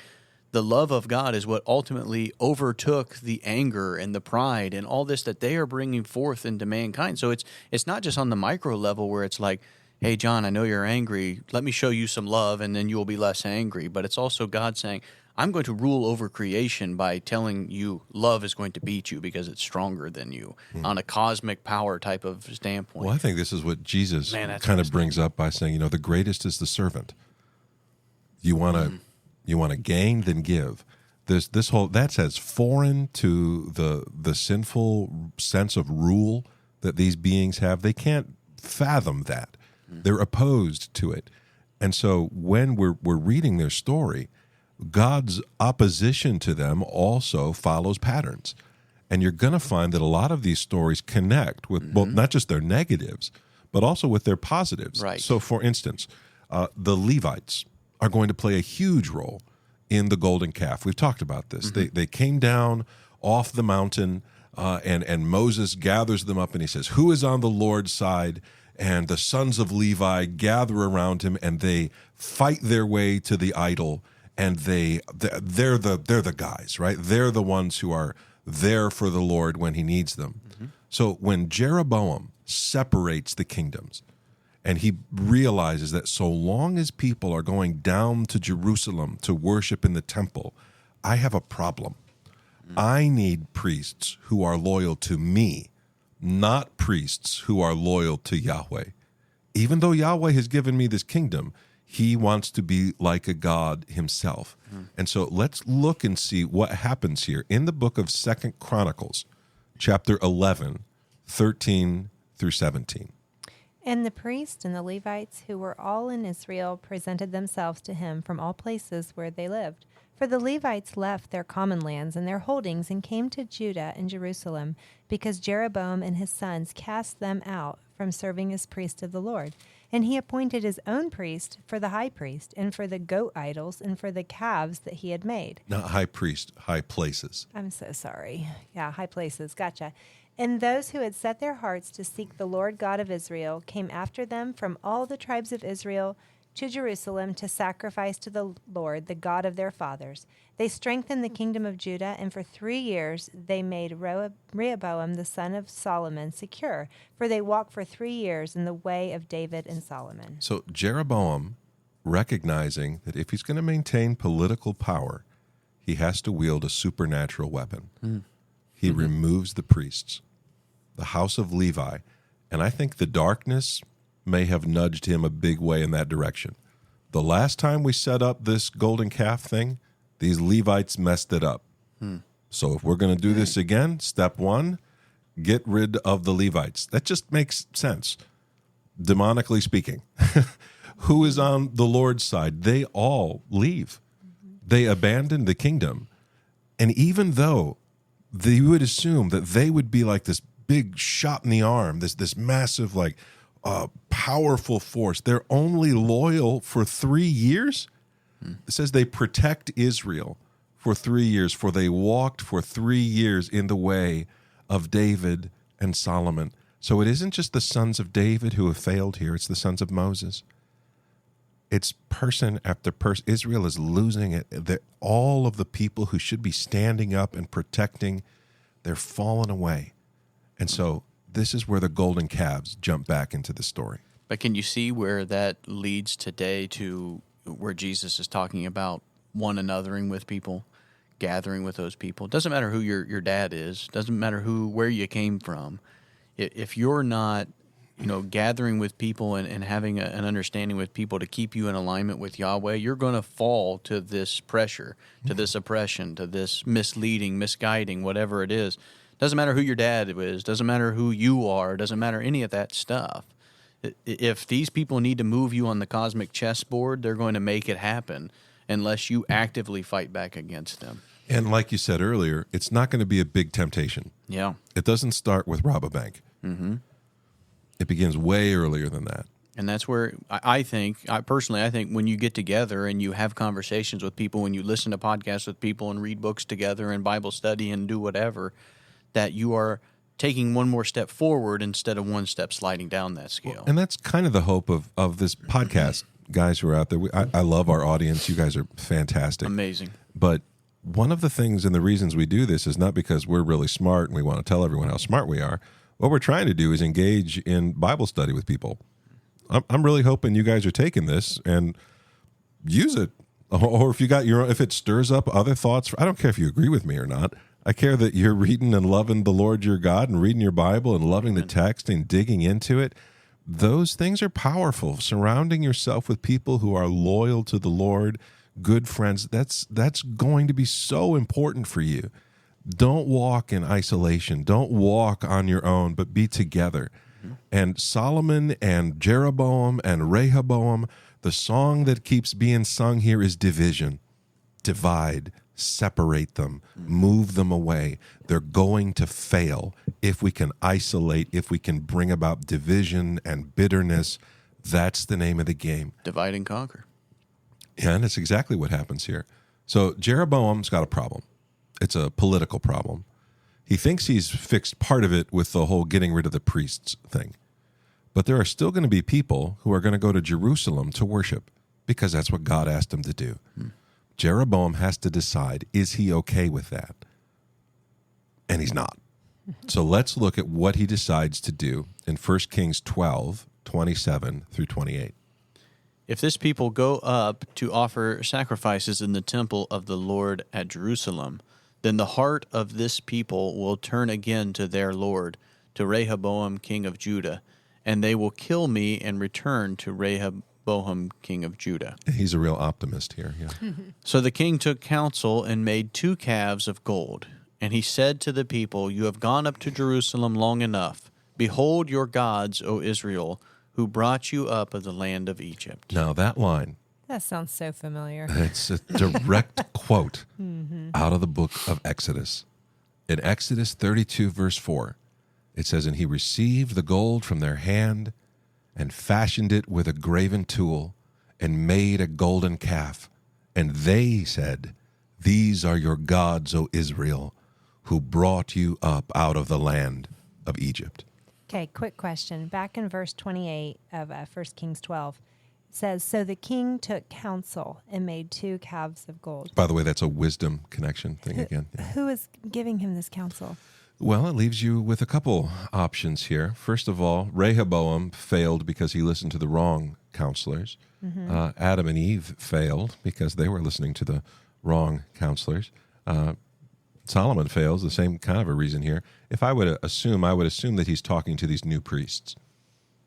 the love of God is what ultimately overtook the anger and the pride and all this that they are bringing forth into mankind. So it's not just on the micro level where it's like, hey, John, I know you're angry. Let me show you some love, and then you'll be less angry. But it's also God saying, I'm going to rule over creation by telling you love is going to beat you because it's stronger than you on a cosmic power type of standpoint. Well, I think this is what Jesus kind of brings up by saying, the greatest is the servant. You want to gain, then give. This whole that's as foreign to the sinful sense of rule that these beings have. They can't fathom that. They're opposed to it. And so when we're reading their story, God's opposition to them also follows patterns. And you're going to find that a lot of these stories connect with both, not just their negatives, but also with their positives. Right. So, for instance, the Levites are going to play a huge role in the golden calf. We've talked about this. They came down off the mountain, and Moses gathers them up, and he says, who is on the Lord's side? And the sons of Levi gather around him, and they fight their way to the idol, and they're the guys, right? They're the ones who are there for the Lord when he needs them. So when Jeroboam separates the kingdoms, and he realizes that so long as people are going down to Jerusalem to worship in the temple, I have a problem. I need priests who are loyal to me, not priests who are loyal to Yahweh. Even though Yahweh has given me this kingdom, he wants to be like a God himself. And so let's look and see what happens here in the book of 2 Chronicles, chapter 11, 13 through 17. And the priests and the Levites, who were all in Israel, presented themselves to him from all places where they lived. For the Levites left their common lands and their holdings and came to Judah and Jerusalem, because Jeroboam and his sons cast them out from serving as priests of the Lord. And he appointed his own priest for the high priest, and for the goat idols, and for the calves that he had made. Not high priest, high places. I'm so sorry. Yeah, high places. Gotcha. And those who had set their hearts to seek the Lord God of Israel came after them from all the tribes of Israel to Jerusalem to sacrifice to the Lord, the God of their fathers. They strengthened the kingdom of Judah, and for 3 years they made Rehoboam the son of Solomon secure, for they walked for 3 years in the way of David and Solomon. So Jeroboam, recognizing that if he's going to maintain political power, he has to wield a supernatural weapon. He removes the priests, the house of Levi, and I think the darkness may have nudged him a big way in that direction. The last time we set up this golden calf thing, these Levites messed it up. So if we're going to do this again, step one, get rid of the Levites. That just makes sense, demonically speaking. Who is on the Lord's side? They all leave. They abandon the kingdom. And even though you would assume that they would be like this big shot in the arm, this massive, like, a powerful force. They're only loyal for 3 years. It says they protect Israel for 3 years, for they walked for 3 years in the way of David and Solomon. So it isn't just the sons of David who have failed here. It's the sons of Moses. It's person after person. Israel is losing it. All of the people who should be standing up and protecting, they're falling away. And so this is where the golden calves jump back into the story. But can you see where that leads today to where Jesus is talking about one anothering with people, gathering with those people? It doesn't matter who your dad is. Doesn't matter where you came from. If you're not, gathering with people and having an understanding with people to keep you in alignment with Yahweh, you're going to fall to this pressure, to this oppression, to this misleading, misguiding, whatever it is. Doesn't matter who your dad is. Doesn't matter who you are. Doesn't matter any of that stuff. If these people need to move you on the cosmic chessboard, they're going to make it happen unless you actively fight back against them. And like you said earlier, it's not going to be a big temptation. Yeah. It doesn't start with rob a bank. Mm-hmm. It begins way earlier than that. And that's where I think when you get together and you have conversations with people, when you listen to podcasts with people and read books together and Bible study and do whatever, that you are taking one more step forward instead of one step sliding down that scale. And that's kind of the hope of this podcast, guys who are out there. I love our audience. You guys are fantastic. Amazing. But one of the things and the reasons we do this is not because we're really smart and we want to tell everyone how smart we are. What we're trying to do is engage in Bible study with people. I'm really hoping you guys are taking this and use it. Or if you got if it stirs up other thoughts, I don't care if you agree with me or not. I care that you're reading and loving the Lord your God and reading your Bible and loving the text and digging into it. Those things are powerful. Surrounding yourself with people who are loyal to the Lord, good friends, that's going to be so important for you. Don't walk in isolation. Don't walk on your own, but be together. Mm-hmm. And Solomon and Jeroboam and Rehoboam, the song that keeps being sung here is division. Divide, separate them, move them away. They're going to fail if we can isolate, if we can bring about division and bitterness. That's the name of the game. Divide and conquer. Yeah, and it's exactly what happens here. So Jeroboam's got a problem. It's a political problem. He thinks he's fixed part of it with the whole getting rid of the priests thing. But there are still going to be people who are going to go to Jerusalem to worship because that's what God asked him to do. Jeroboam has to decide, is he okay with that? And he's not. So let's look at what he decides to do in 1 Kings 12, 27 through 28. If this people go up to offer sacrifices in the temple of the Lord at Jerusalem, then the heart of this people will turn again to their Lord, to Rehoboam king of Judah, and they will kill me and return to Rehoboam king of Judah. He's a real optimist here. Yeah. So the king took counsel and made 2 calves of gold. And he said to the people, you have gone up to Jerusalem long enough. Behold your gods, O Israel, who brought you up of the land of Egypt. Now that line, That sounds so familiar. it's a direct quote out of the book of Exodus. In Exodus 32, verse 4, it says, and he received the gold from their hand and fashioned it with a graven tool and made a golden calf. And they said, these are your gods, O Israel, who brought you up out of the land of Egypt. Okay, quick question. Back in verse 28 of 1 Kings 12, it says, so the king took counsel and made 2 calves of gold. By the way, that's a wisdom connection thing again. Yeah. Who is giving him this counsel? Well, it leaves you with a couple options here. First of all, Rehoboam failed because he listened to the wrong counselors. Adam and Eve failed because they were listening to the wrong counselors. Solomon fails, the same kind of a reason here. If I would assume that he's talking to these new priests.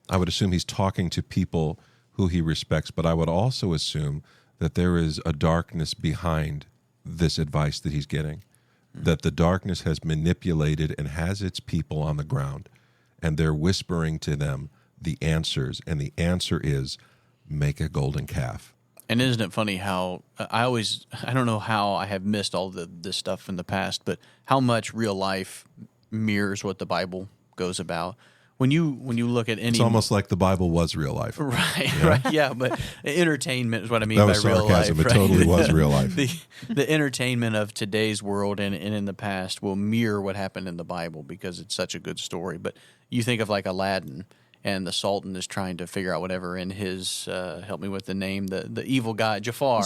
I would assume he's talking to people who he respects, but I would also assume that there is a darkness behind this advice that he's getting, that the darkness has manipulated and has its people on the ground, and they're whispering to them the answers, and the answer is, make a golden calf. And isn't it funny how I don't know how I have missed all this stuff in the past, but how much real life mirrors what the Bible goes about. when you look at any, It's almost like the Bible was real life. right, yeah, but entertainment is what I mean That by was real sarcasm. life. It totally was real life. The entertainment of today's world and in the past will mirror what happened in the Bible because it's such a good story. But you think of like Aladdin, and the Sultan is trying to figure out whatever in his, help me with the name, the evil guy, Jafar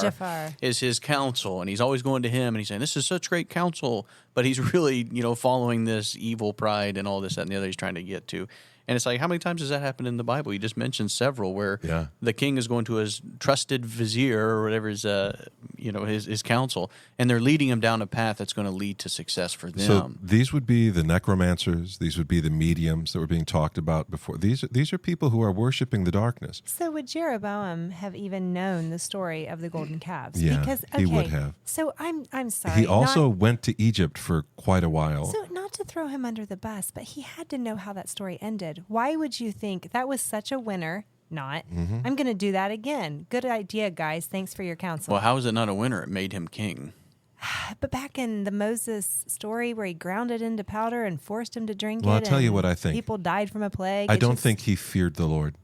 is his counsel, and he's always going to him, and he's saying, this is such great counsel, but he's really, following this evil pride and all this, that, and the other he's trying to get to. And it's like, how many times does that happen in the Bible? You just mentioned several where the king is going to his trusted vizier or whatever his counsel, and they're leading him down a path that's going to lead to success for them. So these would be the necromancers. These would be the mediums that were being talked about before. These are people who are worshiping the darkness. So would Jeroboam have even known the story of the golden calves? Yeah, because, he would have. So I'm sorry. He also went to Egypt for quite a while. So not to throw him under the bus, but he had to know how that story ended. Why would you think that was such a winner? I'm going to do that again. Good idea, guys. Thanks for your counsel. Well, how is it not a winner? It made him king. But back in the Moses story where he ground it into powder and forced him to drink it. Well, I'll tell you what I think. People died from a plague. I don't think he feared the Lord.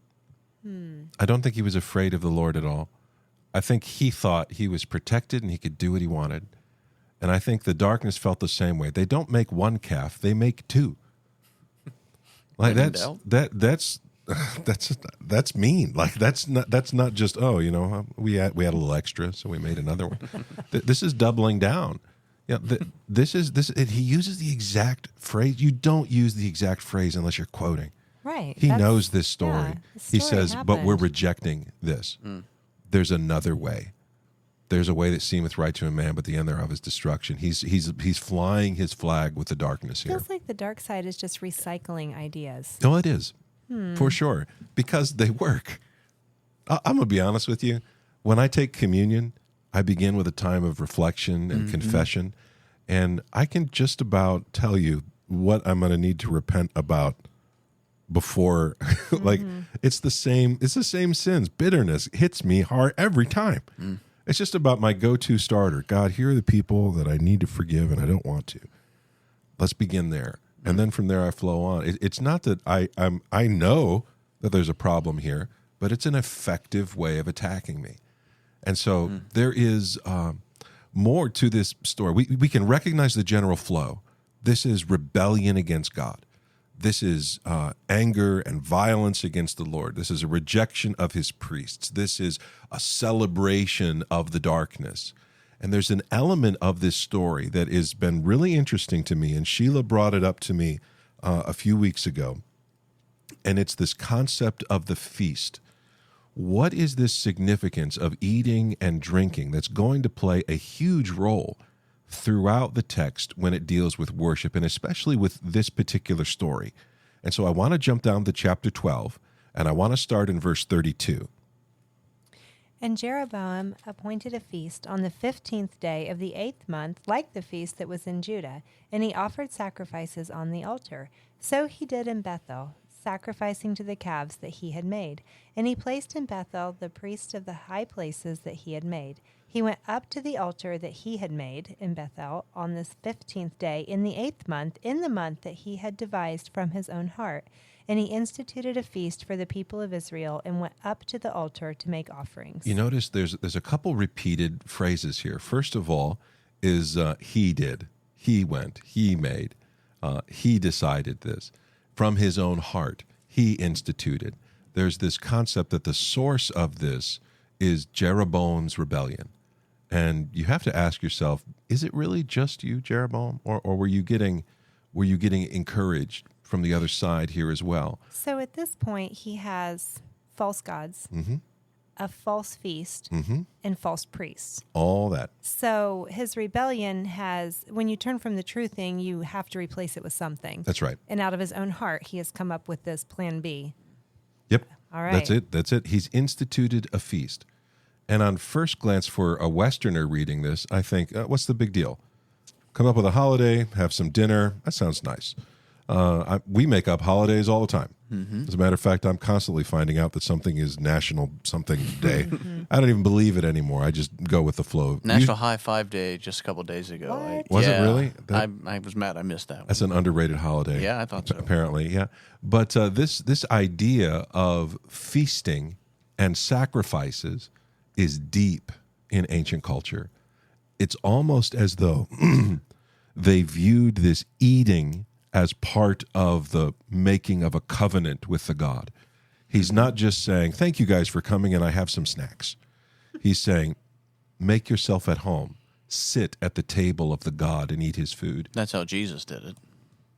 I don't think he was afraid of the Lord at all. I think he thought he was protected and he could do what he wanted. And I think the darkness felt the same way. They don't make one calf, they make two. Like that's mean. Like that's not just we had a little extra, so we made another one. This is doubling down. Yeah, this is. He uses the exact phrase. You don't use the exact phrase unless you're quoting. Right. He knows this story. Yeah, He says, "But we're rejecting this. There's another way. There's a way that seemeth right to a man, but the end thereof is destruction." He's flying his flag with the darkness here. Feels like the dark side is just recycling ideas. No, it is. For sure, because they work. I'm going to be honest with you. When I take communion, I begin with a time of reflection and confession, and I can just about tell you what I'm going to need to repent about before. Like it's the same sins. Bitterness hits me hard every time. It's just about my go-to starter. God, here are the people that I need to forgive and I don't want to. Let's begin there. And then from there I flow on. It's not that I know that there's a problem here, but it's an effective way of attacking me. And so there is more to this story. We can recognize the general flow. This is rebellion against God. This is anger and violence against the Lord. This is a rejection of his priests. This is a celebration of the darkness. And there's an element of this story that has been really interesting to me, and Sheila brought it up to me a few weeks ago, and it's this concept of the feast. What is this significance of eating and drinking that's going to play a huge role throughout the text when it deals with worship, and especially with this particular story? And so I want to jump down to chapter 12, and I want to start in verse 32. And Jeroboam appointed a feast on the 15th day of the 8th month, like the feast that was in Judah, and he offered sacrifices on the altar. So he did in Bethel, sacrificing to the calves that he had made. And he placed in Bethel the priests of the high places that he had made. He went up to the altar that he had made in Bethel on this 15th day in the 8th month, in the month that he had devised from his own heart. And he instituted a feast for the people of Israel and went up to the altar to make offerings. You notice there's a couple repeated phrases here. First of all is he did, he went, he made, he decided this. From his own heart, he instituted. There's this concept that the source of this is Jeroboam's rebellion. And you have to ask yourself, is it really just you, Jeroboam? Or were you getting encouraged from the other side here as well? So at this point, he has false gods, a false feast, and false priests. All that. So his rebellion has, when you turn from the true thing, you have to replace it with something. That's right. And out of his own heart, he has come up with this plan B. Yep. All right. That's it. He's instituted a feast. And on first glance, for a Westerner reading this, I think, what's the big deal? Come up with a holiday, have some dinner. That sounds nice. We make up holidays all the time. As a matter of fact, I'm constantly finding out that something is National Something Day. I don't even believe it anymore. I just go with the flow. National High Five Day just a couple days ago. What? Was it really? I was mad I missed that one. That's an underrated holiday. Yeah, I thought so. Apparently, yeah. But this idea of feasting and sacrifices is deep in ancient culture. It's almost as though they viewed this eating as part of the making of a covenant with the God. He's not just saying, thank you guys for coming and I have some snacks. He's saying, make yourself at home. Sit at the table of the God and eat his food. That's how Jesus did it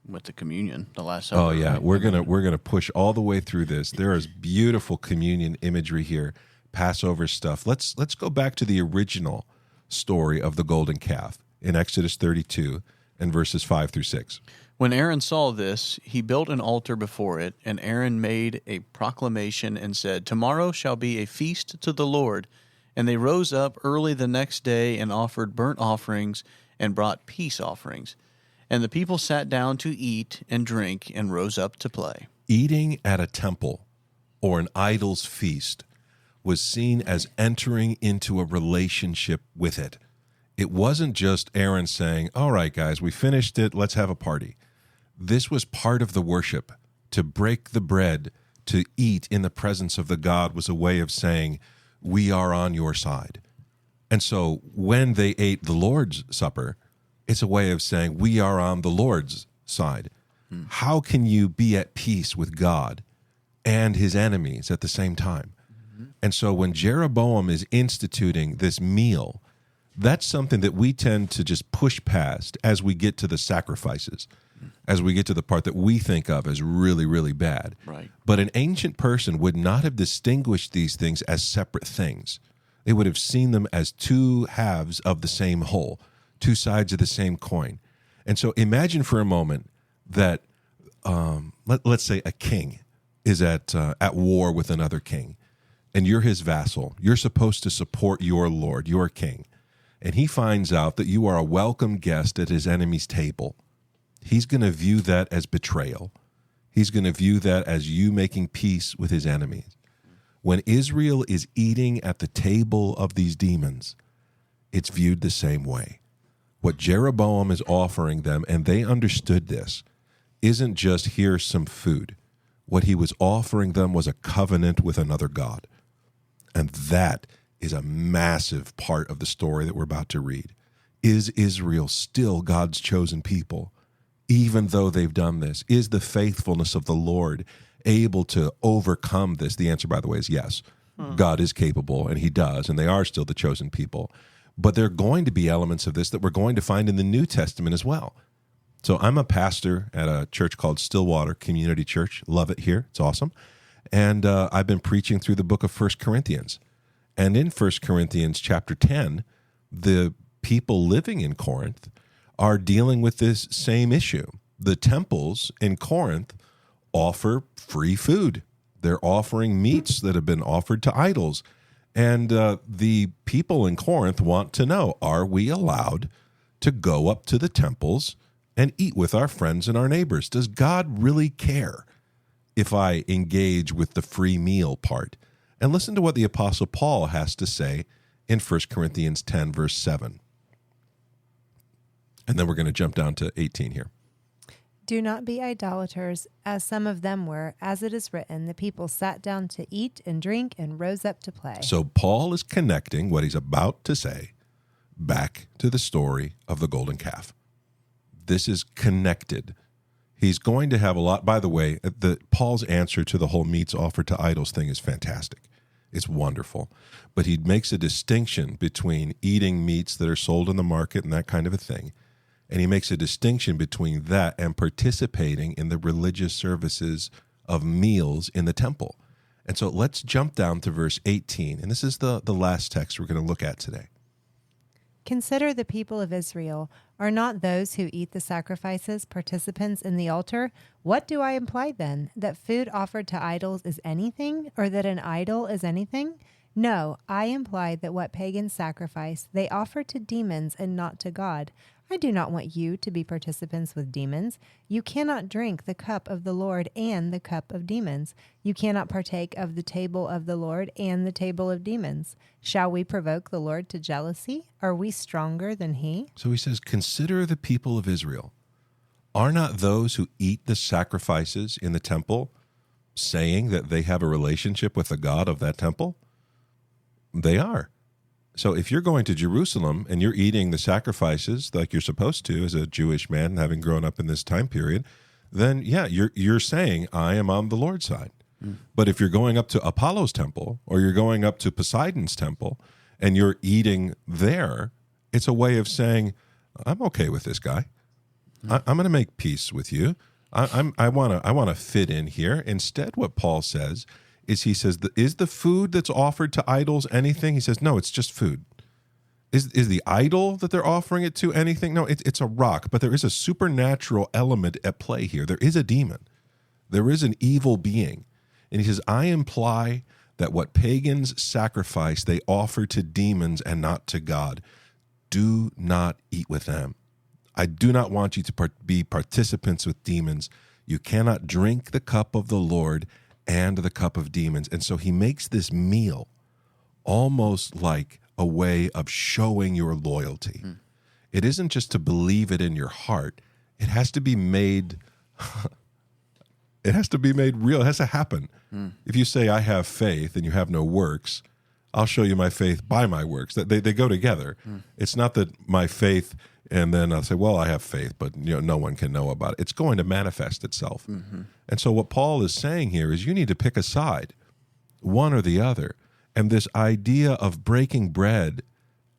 with the communion, the Last Supper. Oh yeah, right? we're gonna push all the way through this. There is beautiful communion imagery here, Passover stuff. Let's go back to the original story of the golden calf in Exodus 32 and verses 5 through 6. When Aaron saw this, he built an altar before it, and Aaron made a proclamation and said, "Tomorrow shall be a feast to the Lord." And they rose up early the next day and offered burnt offerings and brought peace offerings. And the people sat down to eat and drink and rose up to play. Eating at a temple or an idol's feast was seen as entering into a relationship with it. It wasn't just Aaron saying, all right, guys, we finished it, let's have a party. This was part of the worship. To break the bread, to eat in the presence of the God was a way of saying, we are on your side. And so when they ate the Lord's Supper, it's a way of saying, we are on the Lord's side. How can you be at peace with God and his enemies at the same time? And so when Jeroboam is instituting this meal, that's something that we tend to just push past as we get to the sacrifices, as we get to the part that we think of as really, really bad. Right. But an ancient person would not have distinguished these things as separate things. They would have seen them as two halves of the same whole, two sides of the same coin. And so imagine for a moment that, let's say a king is at war with another king, and you're his vassal. You're supposed to support your lord, your king. And he finds out that you are a welcome guest at his enemy's table. He's going to view that as betrayal. He's going to view that as you making peace with his enemies. When Israel is eating at the table of these demons, it's viewed the same way. What Jeroboam is offering them, and they understood this, isn't just here's some food. What he was offering them was a covenant with another God. And that is a massive part of the story that we're about to read. Is Israel still God's chosen people? Even though they've done this, is the faithfulness of the Lord able to overcome this? The answer, by the way, is yes. God is capable, and he does, and they are still the chosen people. But there are going to be elements of this that we're going to find in the New Testament as well. So I'm a pastor at a church called Stillwater Community Church. Love it here. It's awesome. And I've been preaching through the book of 1 Corinthians. And in 1 Corinthians chapter 10, the people living in Corinth are dealing with this same issue. The temples in Corinth offer free food. They're offering meats that have been offered to idols. And the people in Corinth want to know, are we allowed to go up to the temples and eat with our friends and our neighbors? Does God really care if I engage with the free meal part? And listen to what the Apostle Paul has to say in 1 Corinthians 10, verse 7. And then we're going to jump down to 18 here. Do not be idolaters, as some of them were. As it is written, the people sat down to eat and drink and rose up to play. So Paul is connecting what he's about to say back to the story of the golden calf. This is connected. He's going to have a lot. By the way, Paul's answer to the whole meats offered to idols thing is fantastic. It's wonderful. But he makes a distinction between eating meats that are sold in the market and that kind of a thing. And he makes a distinction between that and participating in the religious services of meals in the temple. And so let's jump down to verse 18. And this is the last text we're going to look at today. Consider the people of Israel. Are not those who eat the sacrifices participants in the altar? What do I imply then? That food offered to idols is anything, or that an idol is anything? No, I imply that what pagans sacrifice, they offer to demons and not to God. I do not want you to be participants with demons. You cannot drink the cup of the Lord and the cup of demons. You cannot partake of the table of the Lord and the table of demons. Shall we provoke the Lord to jealousy? Are we stronger than he? So he says, consider the people of Israel. Are not those who eat the sacrifices in the temple saying that they have a relationship with the God of that temple? They are. So if you're going to Jerusalem and you're eating the sacrifices like you're supposed to as a Jewish man, having grown up in this time period, then yeah, you're saying, I am on the Lord's side. But if you're going up to Apollo's temple or you're going up to Poseidon's temple and you're eating there, it's a way of saying, I'm okay with this guy. I'm going to make peace with you. I want to fit in here. Instead, what Paul says is, he says, is the food that's offered to idols anything? He says, no, it's just food. Is the idol that they're offering it to anything? No, it's a rock, but there is a supernatural element at play here. There is a demon. There is an evil being. And he says, I imply that what pagans sacrifice, they offer to demons and not to God. Do not eat with them. I do not want you to be participants with demons. You cannot drink the cup of the Lord and the cup of demons. And so he makes this meal almost like a way of showing your loyalty. It isn't just to believe it in your heart. It has to be made it has to be made real. It has to happen. If you say, I have faith and you have no works, I'll show you my faith by my works. They go together. It's not that my faith and then I'll say, well, I have faith, but no one can know about it. It's going to manifest itself. And so what Paul is saying here is you need to pick a side, one or the other. And this idea of breaking bread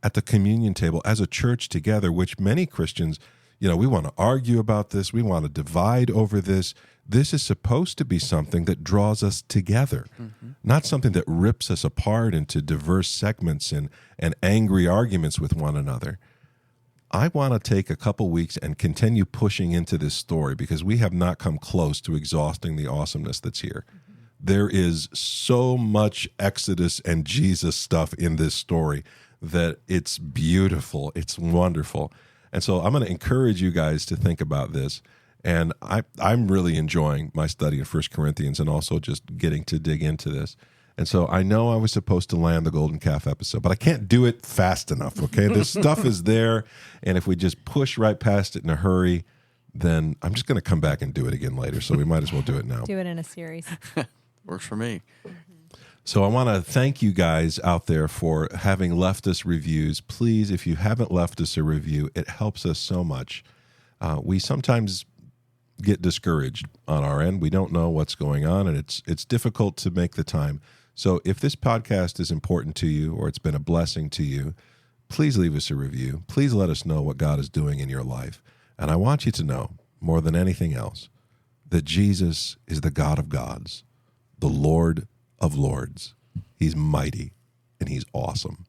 at the communion table as a church together, which many Christians, we want to argue about this. We want to divide over this. This is supposed to be something that draws us together, not something that rips us apart into diverse segments and angry arguments with one another. I want to take a couple weeks and continue pushing into this story because we have not come close to exhausting the awesomeness that's here. There is so much Exodus and Jesus stuff in this story that it's beautiful. It's wonderful. And so I'm going to encourage you guys to think about this. And I'm really enjoying my study of 1 Corinthians and also just getting to dig into this. And so I know I was supposed to land the golden calf episode, but I can't do it fast enough, okay? This stuff is there, and if we just push right past it in a hurry, then I'm just going to come back and do it again later, so we might as well do it now. Do it in a series. Works for me. So I want to thank you guys out there for having left us reviews. Please, if you haven't left us a review, it helps us so much. We sometimes get discouraged on our end. We don't know what's going on, and it's difficult to make the time. So if this podcast is important to you or it's been a blessing to you, please leave us a review. Please let us know what God is doing in your life. And I want you to know, more than anything else, that Jesus is the God of gods, the Lord of lords. He's mighty and he's awesome.